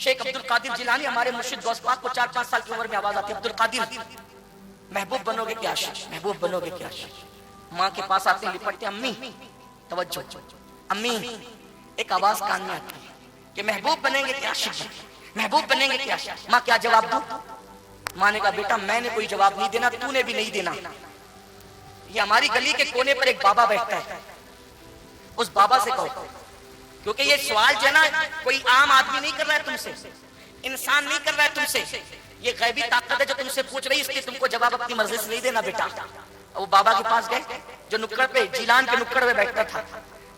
शेख अब्दुल कादिर जिलानी हमारे मुर्शिद गौस पाक को 4-5 साल की उम्र में आवाज आती है, अब्दुल कादिर महबूब बनोगे क्या आशिक, महबूब बनोगे क्या आशिक। माँ के पास आते हैं, लिपटते, अम्मी तवज्जो, अम्मी, एक आवाज कान में आती है कि महबूब बनेंगे क्या आशिक, महबूब बनेंगे क्या आशिक। माँ क्या जवाब दूं? माँ ने कहा बेटा मैंने कोई जवाब नहीं देना, तूने भी नहीं देना। ये हमारी गली के कोने पर एक बाबा बैठता है, उस बाबा से कहो, क्योंकि ये सवाल जो है ना कोई आम आदमी नहीं कर रहा है तुमसे, इंसान नहीं कर रहा है तुमसे, ये गैबी ताकत है जो तुमसे पूछ रही है, इसलिए तुमको जवाब अपनी मर्जी से नहीं देना बेटा। वो बाबा के पास गए जो नुक्कड़ पे, जिलान के नुक्कड़ पे बैठता था।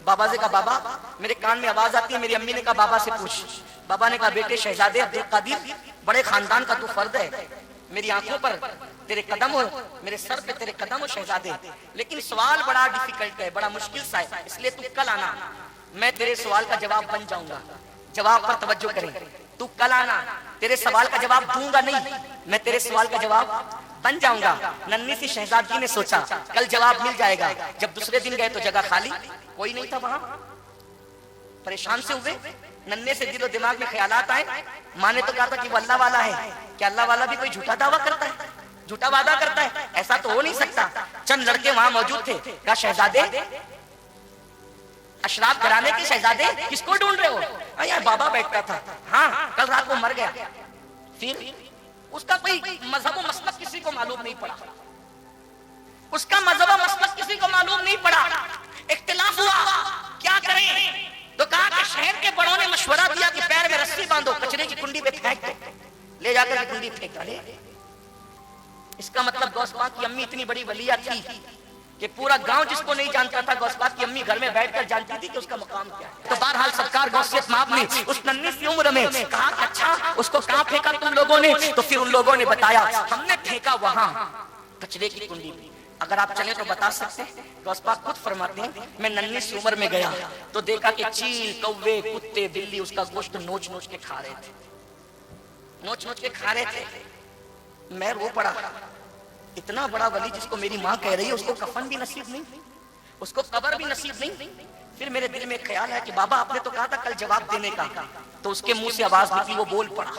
बाबा से कहा बाबा मेरे कान में आवाज आती है। मेरी अम्मी ने कहा बाबा से पूछ। बाबा ने कहा बेटे शहजादे अब्दुल कादिर बड़े खानदान का तू फर्द है, मेरी आंखों पर तेरे कदम हो, मेरे सर पे तेरे कदम हो शहजादे, लेकिन सवाल बड़ा डिफिकल्ट है, बड़ा मुश्किल सा है, इसलिए तू कल आना, मैं तेरे सवाल का जवाब बन जाऊंगा। जवाब पर तवज्जो करें, तू कल आना, तेरे सवाल का जवाब दूंगा नहीं, मैं तेरे सवाल का जवाब बन जाऊंगा। नन्ही सी शहजादी ने सोचा कल जवाब मिल जाएगा। जब दूसरे दिन गए तो जगह खाली, कोई नहीं था वहां। परेशान से हुए, नन्हे से दिलो दिमाग में ख्यालात आए। माँ ने तो कहा था कि वो अल्लाह वाला है, क्या अल्लाह वाला भी कोई झूठा दावा करता है, झूठा वादा करता है? ऐसा तो हो नहीं सकता। चंद लड़के वहां मौजूद थे, कहा शहजादे, अशराफ घराने के शहजादे, किसको ढूंढ रहे हो? यार बाबा बैठता था, हाँ कल रात को मर गया। फिर उसका कोई मजहब व मसलक किसी को मालूम नहीं पड़ा, उसका मजहब व मसलक किसी को मालूम नहीं पड़ा। इख्तिलाफ हुआ, क्या करें? तो कहा कि शहर के बड़ों ने मशवरा दिया कि पैर में रस्सी बांधो, कचरे की कुंडी पे फेंक दो, ले जाकर के कुंडी फेंक डाले। इसका मतलब गौस पाक की अम्मी इतनी बड़ी वलिया थी कि पूरा गांव जिसको नहीं जानता था, गौस पाक की अम्मी घर में बैठकर जानती थी कि उसका मकाम क्या है। तो बहरहाल सरकार गौसियत माप ने उस नन्ही सी उम्र में कहा अच्छा उसको कहां फेंका तुम लोगों ने? तो फिर उन लोगों ने बताया हमने फेंका वहां कचरे की कुंडी में। अगर आप चले तो बता सकते हैं, गौस पाक खुद फरमाते हैं मैं नन्ही सी उम्र में गया तो देखा कि चील, कौवे, कुत्ते, बिल्ली उसका गोश्त नोच नोच के खा रहे थे, नोच नोच के खा रहे थे। मैं रो पड़ा, इतना बड़ा वली जिसको मेरी माँ कह रही है उसको कफन भी नसीब नहीं, उसको कब्र भी नसीब नहीं। फिर मेरे दिल में ख्याल है कि बाबा आपने तो कहा था कल जवाब देने का, तो उसके मुंह से आवाज निकली, वो बोल पड़ा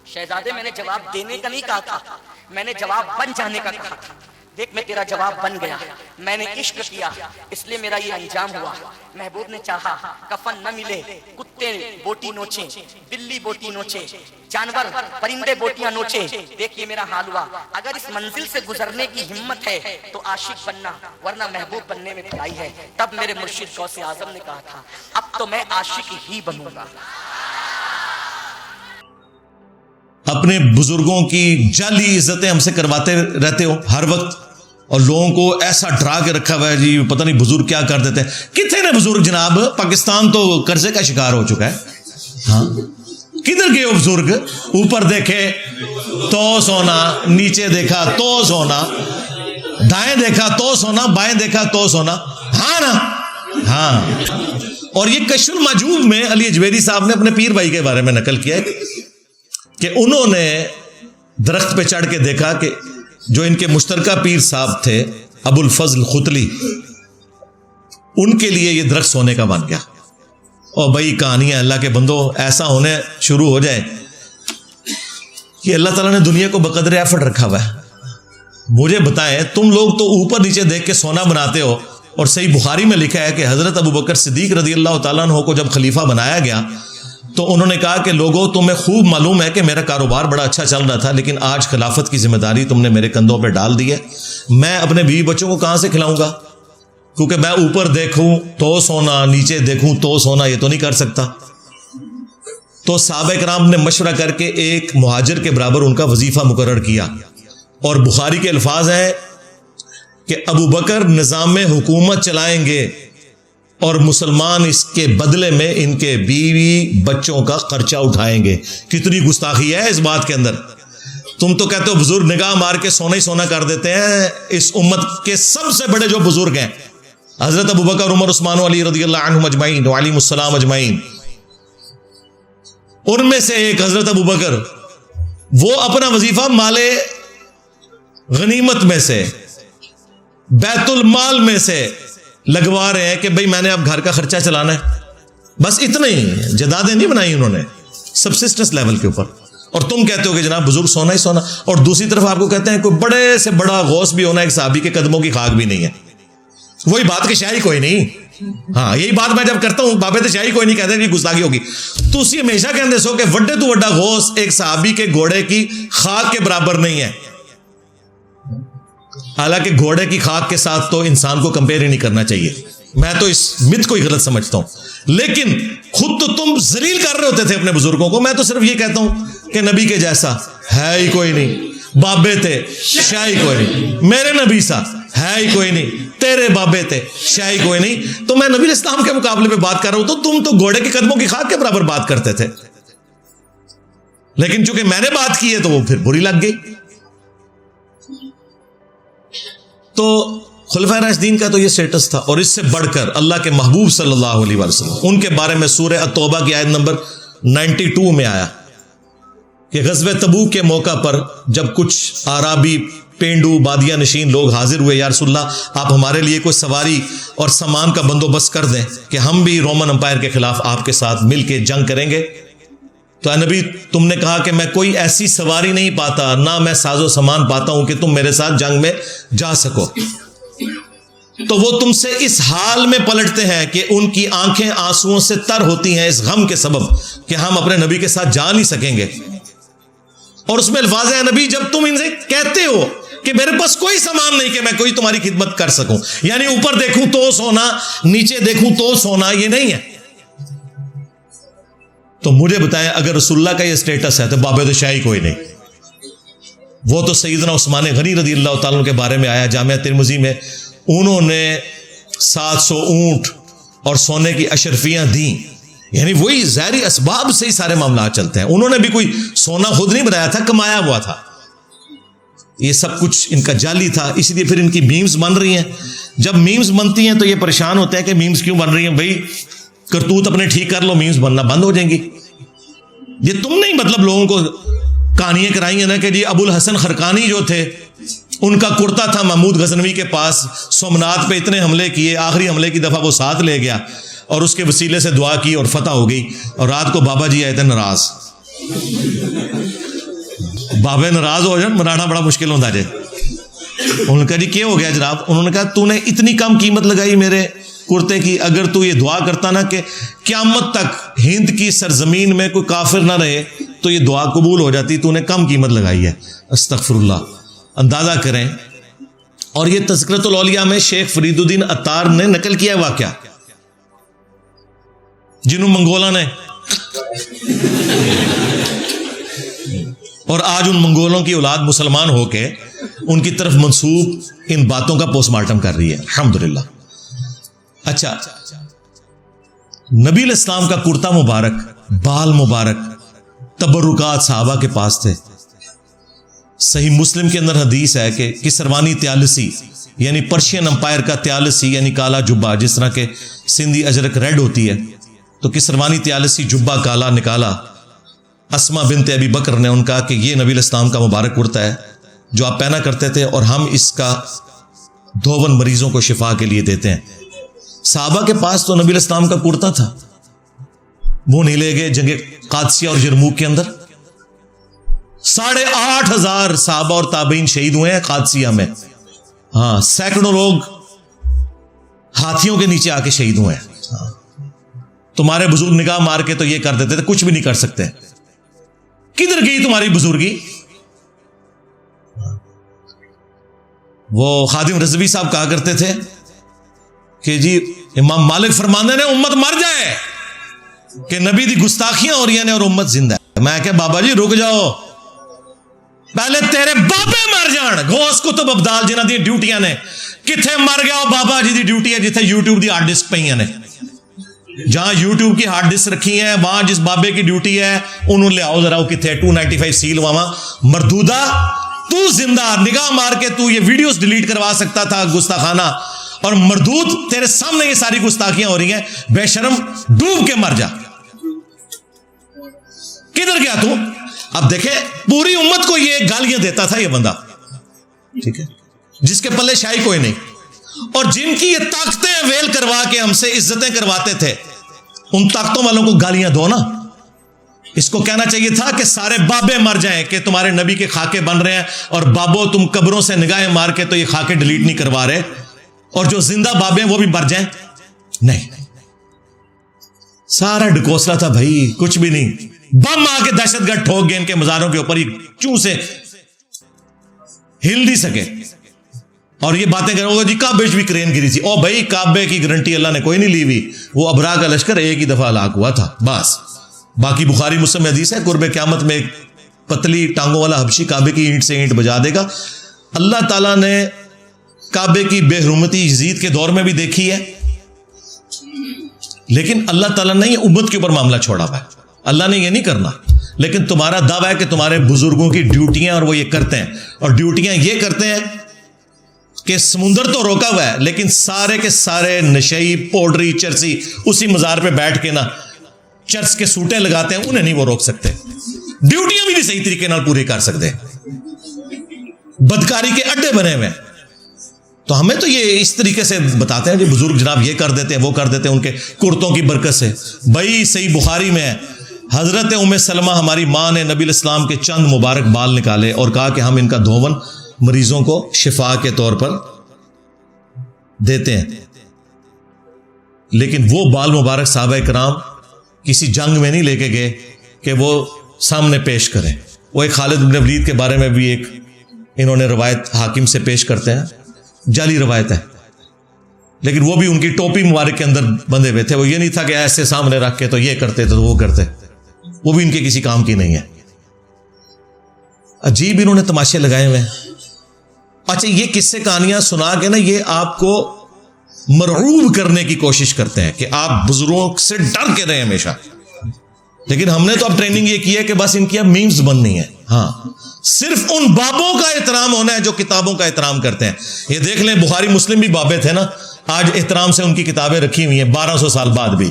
शहजादे मैंने जवाब देने का नहीं कहा था, मैंने जवाब बन जाने का कहा था। देख मैं तेरा जवाब बन गया, मैंने इश्क किया इसलिए मेरा ये अंजाम हुआ। महबूब ने चाहा कफन न मिले, कुत्ते बोटी नोचे, बिल्ली बोटी नोचे, जानवर परिंदे बोटियां नोचे, देखिए मेरा हाल हुआ। अगर इस मंजिल से गुजरने की हिम्मत है तो आशिक बनना, वरना महबूब बनने में भलाई है। तब मेरे मुर्शिद गौसे आजम ने कहा था अब तो मैं आशिक ही बनूंगा। अपने बुजुर्गों की जाली इज्जतें हमसे करवाते रहते हो हर वक्त, और लोगों को ऐसा डरा के रखा हुआ है जी पता नहीं बुजुर्ग क्या कर देते हैं। कितने ने बुजुर्ग जनाब? पाकिस्तान तो कर्जे का शिकार हो चुका है। हाँ किधर गए हो बुजुर्ग? ऊपर देखे तो सोना, नीचे देखा तो सोना, दाएं देखा तो सोना, बाएं देखा तो सोना। हाँ ना? हाँ। और ये कशफुल माजूब में अली अजमेरी साहब ने अपने पीर भाई के बारे में नकल किया है कि उन्होंने दरख्त पे चढ़ के देखा कि जो इनके मुश्तरका पीर साहब थे अबुल फजल खुतली, उनके लिए ये दरख्त सोने का बन गया। और भाई कहानियां अल्लाह के बंदो ऐसा होने शुरू हो जाए कि अल्लाह ताला ने दुनिया को बकदर एफर्ट रखा हुआ है। मुझे बताएं, तुम लोग तो ऊपर नीचे देख के सोना बनाते हो, और सही बुखारी में लिखा है कि हजरत अबू बकर सिद्दीक रजी अल्लाह तआला अन्हु को जब खलीफा बनाया गया तो उन्होंने कहा कि लोगों तुम्हें खूब मालूम है कि मेरा कारोबार बड़ा अच्छा चल रहा था, लेकिन आज खिलाफत की जिम्मेदारी तुमने मेरे कंधों पर डाल दी है। मैं अपने बीवी बच्चों को कहां से खिलाऊंगा? क्योंकि मैं ऊपर देखूं तो सोना, नीचे देखूं तो सोना, ये तो नहीं कर सकता। तो सहाबा किराम ने मशवरा करके एक मुहाजिर के बराबर उनका वजीफा मुकर्रर किया। और बुखारी के अल्फाज हैं कि अबू बकर निज़ाम हुकूमत चलाएंगे और मुसलमान इसके बदले में इनके बीवी बच्चों का खर्चा उठाएंगे। कितनी गुस्ताखी है इस बात के अंदर। तुम तो कहते हो बुजुर्ग निगाह मार के सोना ही सोना कर देते हैं। इस उम्मत के सबसे बड़े जो बुजुर्ग हैं हजरत अबू बकर, उमर, उस्मान, अली रज़ियल्लाहु अन्हुम अजमईन व अलैहिमुस्सलाम अजमईन, उनमें से एक हजरत अबू बकर, वो अपना वजीफा माले गनीमत में से, बैतुल माल में से लगवा रहे हैं कि भाई मैंने अब घर का खर्चा चलाना है। बस इतना ही, जदादें नहीं बनाई उन्होंने। सबसिस्टेंस लेवल के ऊपर, और तुम कहते हो कि जनाब बुजुर्ग सोना ही सोना, और दूसरी तरफ आपको कहते हैं कोई बड़े से बड़ा गौस भी होना एक साहबी के कदमों की खाक भी नहीं है। वही बात कि शाही कोई नहीं। हाँ, यही बात मैं जब करता हूं बाबे तो शाही कोई नहीं कहते कि गुस्ताखी होगी। तो उसी हमेशा कहते सो कि वड्डे तो वड्डा गौस एक साहबी के घोड़े की खाक के बराबर नहीं है। हालांकि घोड़े की खाक के साथ तो इंसान को कंपेयर ही नहीं करना चाहिए। मैं तो इस मिथ को ही गलत समझता हूं, लेकिन खुद तो तुम जलील कर रहे होते थे अपने बुजुर्गों को। मैं तो सिर्फ ये कहता हूं कि नबी के जैसा है ही कोई नहीं, बाबे थे शाही कोई नहीं, मेरे नबी सा है ही कोई नहीं, तेरे बाबे थे शाही कोई नहीं। तो मैं नबी इस्लाम के मुकाबले में बात कर रहा हूं, तो तुम तो घोड़े के कदमों की खाक के बराबर बात करते थे। लेकिन चूंकि मैंने बात की है तो वो फिर बुरी लग गई। तो खुलफाए राशिदीन का तो ये स्टेटस था, और इससे बढ़कर अल्लाह के महबूब सल्लल्लाहु अलैहि वसल्लम उनके बारे में सूरह अत-तौबा की आयत नंबर 92 में आया कि ग़ज़वे तबूक के मौका पर जब कुछ आराबी पेंडू बादिया नशीन लोग हाजिर हुए, या रसूलल्लाह आप हमारे लिए कोई सवारी और सामान का बंदोबस्त कर दें कि हम भी रोमन अंपायर के खिलाफ आपके साथ मिलकर जंग करेंगे। तो नबी तुमने कहा कि मैं कोई ऐसी सवारी नहीं पाता, ना मैं साजो सामान पाता हूं कि तुम मेरे साथ जंग में जा सको। तो वो तुमसे इस हाल में पलटते हैं कि उनकी आंखें आंसुओं से तर होती हैं इस गम के सबब कि हम अपने नबी के साथ जा नहीं सकेंगे। और उसमें अल्फाज है नबी जब तुम इनसे कहते हो कि मेरे पास कोई सामान नहीं कि मैं कोई तुम्हारी खिदमत कर सकूं, यानी ऊपर देखूं तो सोना, नीचे देखूं तो सोना, ये नहीं है। तो मुझे बताएं अगर रसूलुल्लाह का ये स्टेटस है तो बाबे तो शाही कोई नहीं। वो तो सैयदना उस्मान गनी रज़ी अल्लाह तआला अन्हु के बारे में आया जामिया तिरमिज़ी में, उन्होंने 700 ऊंट और सोने की अशरफियां दी, यानी वही ज़ाहिरी असबाब से ही सारे मामला चलते हैं। उन्होंने भी कोई सोना खुद नहीं बनाया था, कमाया हुआ था। ये सब कुछ इनका जाली था, इसलिए फिर इनकी मीम्स बन रही हैं। जब मीम्स बनती हैं तो ये परेशान होते हैं कि मीम्स क्यों बन रही हैं। भाई करतूत अपने ठीक कर लो, मीम्स बनना बंद हो जाएंगी। ये तुमने ही मतलब लोगों को कहानियां कराई है ना कि जी अबुल हसन खरकानी जो थे उनका कुर्ता था महमूद गजनवी के पास, सोमनाथ पे इतने हमले किए, आखिरी हमले की दफा वो साथ ले गया और उसके वसीले से दुआ की और फतह हो गई। और रात को बाबा जी आए थे नाराज। बाबे नाराज हो जाए मनाना बड़ा मुश्किल होता है। उन्होंने कहा जी क्या हो गया जनाब? उन्होंने कहा तूने इतनी कम कीमत लगाई मेरे कुर्ते की, अगर तू ये दुआ करता ना कि क़यामत तक हिंद की सरजमीन में कोई काफिर ना रहे तो ये दुआ कबूल हो जाती, तूने कम कीमत लगाई है। अस्तगफिरुल्लाह। अंदाजा करें, और ये तज़किरतुल औलिया में शेख फरीदुद्दीन अत्तार ने नकल किया वाकया, जिन्हों मंगोला ने, और आज उन मंगोलों की औलाद मुसलमान होके उनकी तरफ मंसूब इन बातों का पोस्टमार्टम कर रही है। अल्हम्दुलिल्लाह। अच्छा, नबी इस्लाम का कुर्ता मुबारक, बाल मुबारक, तबरुकात सहाबा के पास थे। सही मुस्लिम के अंदर हदीस है कि किसरवानी त्यालसी यानी पर्शियन अंपायर का त्यालसी यानी काला जुब्बा, जिस तरह के सिंधी अजरक रेड होती है, तो किसरवानी त्यालसी जुब्बा काला निकाला। अस्मा बिनत अबी बकर ने उनका कि ये नबी इस्लाम का मुबारक कुर्ता है जो आप पहना करते थे, और हम इसका 52 मरीजों को शिफा के लिए देते हैं। साहबा के पास तो नबी इस्लाम का कुर्ता था, वो नहीं ले गए जंगे कादसिया और यरमूक के अंदर। 8,500 साहबा और ताबीन शहीद हुए हैं कादसिया में। हाँ, सैकड़ों लोग हाथियों के नीचे आके शहीद हुए हैं। तुम्हारे बुजुर्ग निगाह मार के तो ये कर देते थे, कुछ भी नहीं कर सकते। किधर गई तुम्हारी बुजुर्गी? वो खादिम रज़वी साहब कहा करते थे कि जी इमाम मालिक फरमाने ने उम्मत मर जाए कि नबी दी गुस्ताखियां हो रही ने और उम्मत जिंदा है। मैं क्या बाबा जी रुक जाओ, पहले तेरे बाबे मर जान। गौस कुतुब अब्दाल जिन्हां दी ड्यूटियां ने किथे मर गया? बाबा जी दी ड्यूटी है जिथे यूट्यूब दी हार्ड डिस्क पईयां ने। जहां यूट्यूब की हार्ड डिस्क रखी है वहां जिस बाबे की ड्यूटी है उन्होंने ले आओ जरा, वो किथे 295 सील वावा मरदूदा। तू जिंदा निगाह मार के तू ये वीडियोस डिलीट करवा सकता था गुस्ताखाना, और मरदूद तेरे सामने ये सारी गुस्ताखियां हो रही हैं। बेशरम डूब के मर जा। किधर गया तू? अब देखे पूरी उम्मत को ये गालियां देता था ये बंदा, ठीक है, जिसके पल्ले शाही कोई नहीं, और जिनकी ये ताकतें वेल करवा के हमसे इज्जतें करवाते थे, उन ताकतों वालों को गालियां दो ना। इसको कहना चाहिए था कि सारे बाबे मर जाएं कि तुम्हारे नबी के खाके बन रहे हैं और बाबो तुम कब्रों से निगाहें मार के तो ये खाके डिलीट नहीं करवा रहे, और जो जिंदा बाबे वो भी मर जाएं। नहीं, सारा डिकोसला था भाई, कुछ भी नहीं। बम आके दहशतगर्द ठोक गए इनके मजारों के ऊपर, ये चूं से हिल नहीं सके। और ये बातें करोगे जी काबे भी क्रेन गिरी थी। ओ भाई, काबे की गारंटी अल्लाह ने कोई नहीं ली हुई, वो अबरा का लश्कर एक ही दफा हलाक हुआ था बस। बाकी बुखारी मुस्लिम में हदीस है, कुर्बे क़यामत में एक पतली टांगों वाला हबशी काबे की ईंट से ईंट बजा देगा। अल्लाह ताला ने काबे की बेहरुमती यजीद के दौर में भी देखी है, लेकिन अल्लाह ताला ने उम्मत के ऊपर मामला छोड़ा हुआ है। अल्लाह ने यह नहीं करना, लेकिन तुम्हारा दावा है कि तुम्हारे बुजुर्गों की ड्यूटियां और वो ये करते हैं, और ड्यूटियां ये करते हैं कि समुंदर तो रोका हुआ है, लेकिन सारे के सारे नशई पोड्री चर्सी उसी मजार पे बैठ के ना चर्च के सूटे लगाते हैं, उन्हें नहीं वो रोक सकते। ड्यूटियां भी नहीं सही तरीके नाल पूरी कर सकते, बदकारी के अड्डे बने हुए। तो हमें तो ये इस तरीके से बताते हैं कि बुजुर्ग जनाब ये कर देते हैं, वो कर देते हैं उनके कुर्तों की बरकत से। भाई सही बुखारी में है, हजरत उम्मे सलमा हमारी मां ने नबी इस्लाम के चंद मुबारक बाल निकाले और कहा कि हम इनका धोवन मरीजों को शिफा के तौर पर देते हैं। लेकिन वो बाल मुबारक साहबा इकराम किसी जंग में नहीं लेके गए कि वो सामने पेश करें। वो एक खालिद बिन वलीद के बारे में भी एक इन्होंने रवायत हाकिम से पेश करते हैं, जाली रवायत है, लेकिन वो भी उनकी टोपी मुबारक के अंदर बंधे हुए थे। वो ये नहीं था कि ऐसे सामने रख के तो ये करते तो वो करते, वो भी इनके किसी काम की नहीं है। अजीब इन्होंने तमाशे लगाए हुए हैं। अच्छा, ये किस्से कहानियां सुना के ना ये आपको मरऊब करने की कोशिश करते हैं कि आप बुजुर्गों से डर के रहे हमेशा, लेकिन हमने तो अब ट्रेनिंग ये की है कि बस इनकी अब मीम्स बननी है। हाँ, सिर्फ उन बाबों का एहतराम होना है जो किताबों का एहतराम करते हैं। ये देख लें, बुखारी मुस्लिम भी बाबे थे ना, आज एहतराम से उनकी किताबें रखी हुई हैं 1200 साल बाद भी।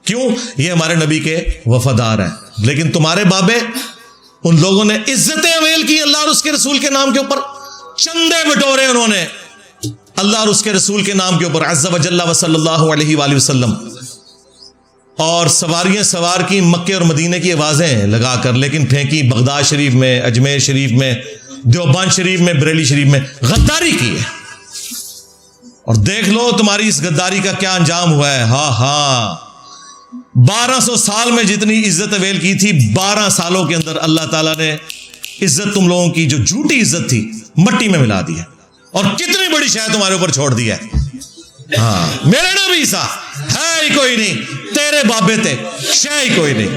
क्यों? ये हमारे नबी के वफादार हैं। लेकिन तुम्हारे बाबे, उन लोगों ने इज्जतें अवेल की अल्लाह और उसके रसूल के नाम के ऊपर, चंदे बटोरे उन्होंने अल्लाह और उसके रसूल के नाम के ऊपर, अज़्ज़ा व जल्ला व सल्लल्लाहु अलैहि वसल्लम, और सवारियां सवार की मक्के और मदीने की आवाजें लगाकर, लेकिन फेंकी बगदाद शरीफ में, अजमेर शरीफ में, देवबंद शरीफ में, बरेली शरीफ में। गद्दारी की है, और देख लो तुम्हारी इस गद्दारी का क्या अंजाम हुआ है। हाँ हाँ, 1200 साल में जितनी इज्जत अवेल की थी, 12 सालों के अंदर अल्लाह ताला ने इज्जत, तुम लोगों की जो झूठी इज्जत थी, मट्टी में मिला दी है। और कितनी बड़ी शय तुम्हारे ऊपर छोड़ दी है। हाँ, मेरे नबी सा है ही कोई नहीं, तेरे बाबे थे शय ही कोई नहीं।